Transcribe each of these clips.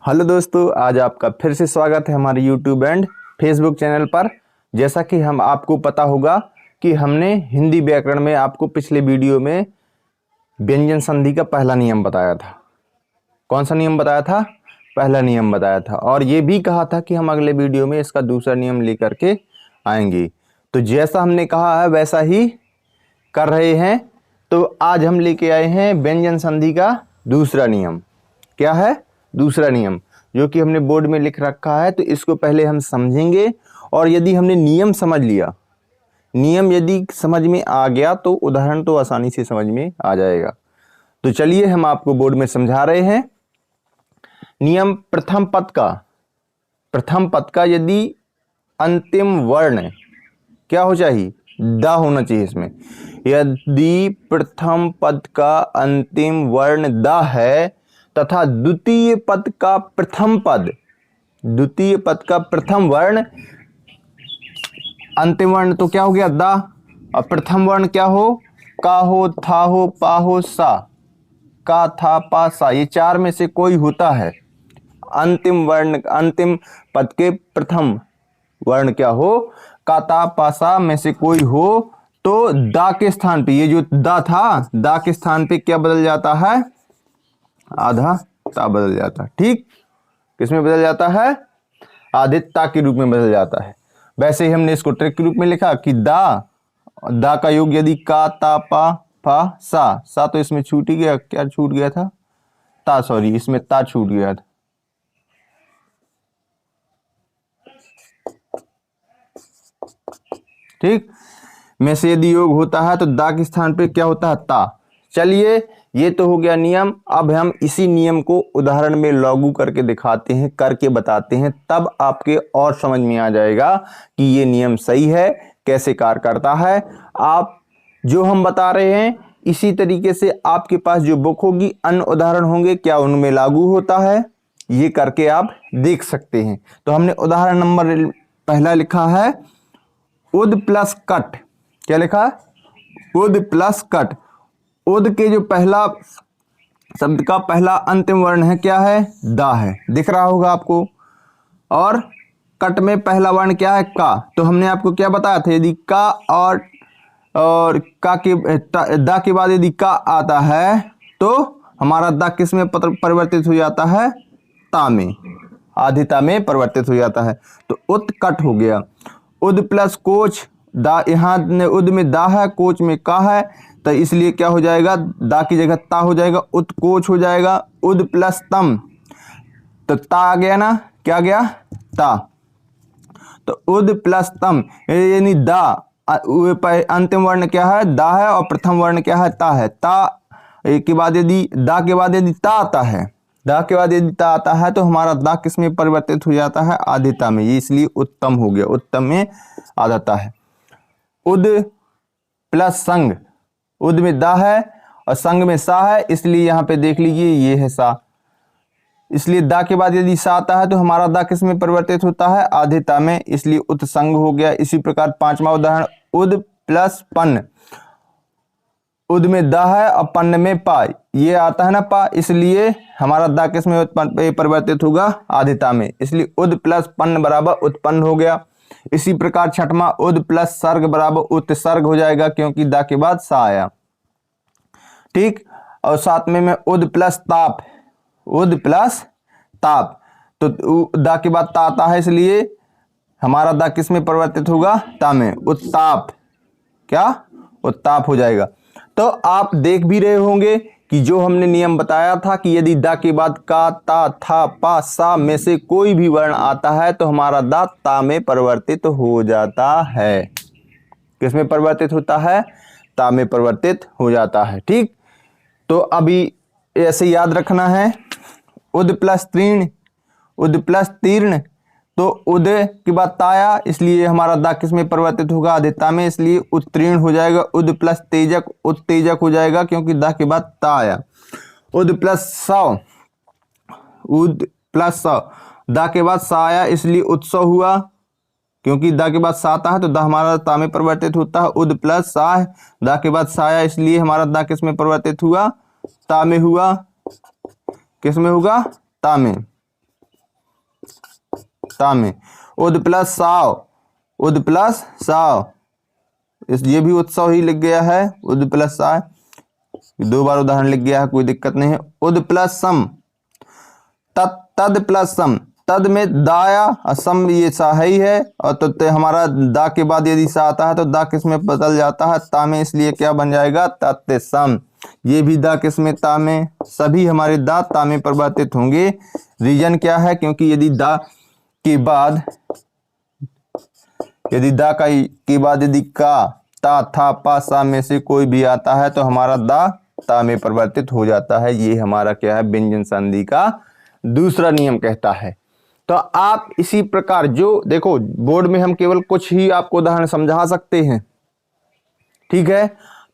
Hello दोस्तों, आज आपका फिर से स्वागत है हमारे यूट्यूब एंड फेसबुक चैनल पर। जैसा कि आपको पता होगा कि हमने हिंदी व्याकरण में आपको पिछले वीडियो में व्यंजन संधि का पहला नियम बताया था। कौन सा नियम बताया था? पहला नियम बताया था, और ये भी कहा था कि हम अगले वीडियो में इसका दूसरा नियम लेकर के आएंगे। तो जैसा हमने कहा है वैसा ही कर रहे हैं। तो आज हम लेके आए हैं व्यंजन संधि का दूसरा नियम। क्या है दूसरा नियम? जो कि हमने बोर्ड में लिख रखा है। तो इसको पहले हम समझेंगे, और यदि हमने नियम समझ लिया, नियम यदि समझ में आ गया तो उदाहरण तो आसानी से समझ में आ जाएगा। तो चलिए हम आपको बोर्ड में समझा रहे हैं। नियम प्रथम पद का यदि अंतिम वर्ण क्या हो चाहिए? द होना चाहिए इसमें। यदि प्रथम पद का अंतिम वर्ण द है तथा द्वितीय पद का प्रथम वर्ण अंतिम वर्ण तो क्या हो गया? द। और प्रथम वर्ण क्या हो? का हो, था हो, पा हो, सा। का, था, पा, सा, ये चार में से कोई होता है। अंतिम वर्ण, अंतिम पद के प्रथम वर्ण क्या हो? का, ता, पा, सा में से कोई हो तो दा के स्थान पे, ये जो दा था, दा के स्थान पे क्या बदल जाता है? आधा ता बदल जाता है। ठीक, किसमें बदल जाता है? आधे ता के रूप में बदल जाता है। वैसे ही हमने इसको ट्रिक के रूप में लिखा कि दा का योग यदि का, ता, पा, फा, सा तो इसमें छूट ही गया। क्या छूट गया था? ता, सॉरी, इसमें ता छूट गया था। ठीक, में से यदि योग होता है तो दा के स्थान पे क्या होता है? ता। चलिए, ये तो हो गया नियम। अब हम इसी नियम को उदाहरण में लागू करके दिखाते हैं, करके बताते हैं, तब आपके और समझ में आ जाएगा कि ये नियम सही है, कैसे कार्य करता है। आप जो हम बता रहे हैं इसी तरीके से आपके पास जो बुक होगी, अन्य उदाहरण होंगे, क्या उनमें लागू होता है, ये करके आप देख सकते हैं। तो हमने उदाहरण नंबर पहला लिखा है उद प्लस कट। क्या लिखा? उद प्लस कट। उद के जो पहला शब्द का पहला अंतिम वर्ण है क्या है? दा है, दिख रहा होगा आपको। और कट में पहला वर्ण क्या है? का। तो हमने आपको क्या बताया था? यदि का और का के दा के बाद यदि का आता है तो हमारा दा किस में परिवर्तित हो जाता है? ता में, आधिता में परिवर्तित हो जाता है। तो उत्कट हो गया। उद प्लस कोच, दा, यहाँ उद में दा है, कोच में का है, तो इसलिए क्या हो जाएगा? दा की जगह ता हो जाएगा, उत्कोच हो जाएगा। उद प्लस तम, तो ता आ गया ना, क्या गया? ता। तो उद प्लस तम यानी दा, अंतिम वर्ण क्या है? दा है, और प्रथम वर्ण क्या है? ता है। ता के बाद यदि दा के बाद यदि ता आता है, दा के बाद यदि ता आता है तो हमारा दा किस में परिवर्तित हो जाता है? आधिता में। ये इसलिए उत्तम हो गया, उत्तम में आधाता है। उद प्लस संग, उद में दा है और संग में सा है, इसलिए यहां पे देख लीजिए ये है सा। इसलिए दा के बाद यदि सा आता है तो हमारा दा किस में परिवर्तित होता है? आधिता में, इसलिए उत्संग हो गया। इसी प्रकार पांचवा उदाहरण उद प्लस पन्न। उद में दा है और पन्न में पा, ये आता है ना पा, इसलिए हमारा दा किस में परिवर्तित होगा? आधिता में, इसलिए उद प्लस पन्न बराबर उत्पन्न हो गया। इसी प्रकार छठवां उद प्लस सर्ग बराबर उत्सर्ग हो जाएगा, क्योंकि दा के बाद सा आया। ठीक, और सातवें में उद प्लस ताप, उद प्लस ताप, तो दा के बाद ता आता है, इसलिए हमारा दा किस में परिवर्तित होगा? ता में, उत्ताप। क्या? उत्ताप हो जाएगा। तो आप देख भी रहे होंगे कि जो हमने नियम बताया था कि यदि दा के बाद का, ता, था, पा, सा में से कोई भी वर्ण आता है तो हमारा दा ता में परिवर्तित हो जाता है। किस में परिवर्तित होता है? ता में परिवर्तित हो जाता है। ठीक, तो अभी ऐसे याद रखना है। उद प्लस तीर्ण, उद प्लस तीर्ण, तो उद के बाद ताया, इसलिए हमारा दा किस में परिवर्तित होगा? आधिता में, इसलिए उत्तीर्ण हो जाएगा। उद प्लस तेजक, उत्तेजक हो जाएगा, क्योंकि दा के बाद ता आया। उद प्लस सौ, उद प्लस सौ, दा के बाद सा आया, इसलिए उत्सव हुआ, क्योंकि दा के बाद सा आता है तो दा हमारा ता में परिवर्तित होता है। उद प्लस सा, दा के बाद सा आया, इसलिए हमारा दा किस में परिवर्तित हुआ? ता में हुआ। किस में होगा? ता में। ता में। उद प्लस साव, उद प्लस साव, ये भी उत्सव ही लिख गया है। उद प्लस सा, 2 बार उदाहरण लिख गया है, कोई दिक्कत नहीं है। उद प्लस सम, तद प्लस सम, तद में दाया असम ये सा ही है, और तो हमारा दा के बाद यदि सा आता है तो दा किस में बदल जाता है, ता में, इसलिए क्या बन जाएगा, तत् सम। ये भी दा किस में, ता में। सभी हमारे दा ता में परिवर्तित होंगे। रीजन क्या है, क्योंकि यदि दा के बाद, यदि दा का के बाद यदि का, ता, था, पा, सा में से कोई भी आता है तो हमारा दा ता में परिवर्तित हो जाता है। ये हमारा क्या है, व्यंजन संधि का दूसरा नियम कहता है। तो आप इसी प्रकार, जो देखो बोर्ड में हम केवल कुछ ही आपको उदाहरण समझा सकते हैं, ठीक है।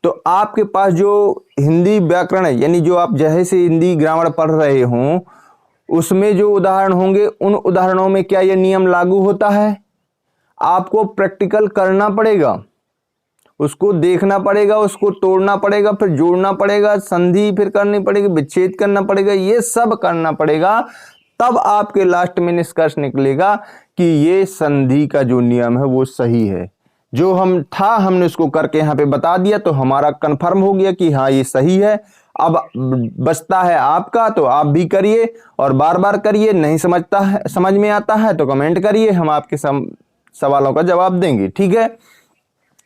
तो आपके पास जो हिंदी व्याकरण है, यानी जो आप जैसे से हिंदी ग्रामर पढ़ रहे हों, उसमें जो उदाहरण होंगे उन उदाहरणों में क्या यह नियम लागू होता है, आपको प्रैक्टिकल करना पड़ेगा, उसको देखना पड़ेगा, उसको तोड़ना पड़ेगा, फिर जोड़ना पड़ेगा, संधि फिर करनी पड़ेगी, विच्छेद करना पड़ेगा, ये सब करना पड़ेगा। तब आपके लास्ट में निष्कर्ष निकलेगा कि ये संधि का जो नियम है वो सही है। जो हम था हमने उसको करके यहाँ पे बता दिया, तो हमारा कंफर्म हो गया कि हाँ ये सही है। अब बचता है आपका, तो आप भी करिए और बार बार करिए। नहीं समझ में आता है तो कमेंट करिए, हम आपके सवालों का जवाब देंगे, ठीक है।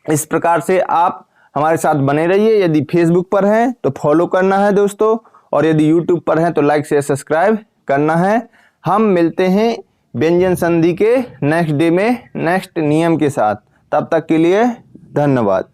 इस प्रकार से आप हमारे साथ बने रहिए। यदि फेसबुक पर हैं तो फॉलो करना है दोस्तों, और यदि यूट्यूब पर हैं तो लाइक शेयर सब्सक्राइब करना है। हम मिलते हैं व्यंजन संधि के नेक्स्ट डे में नेक्स्ट नियम के साथ। तब तक के लिए धन्यवाद।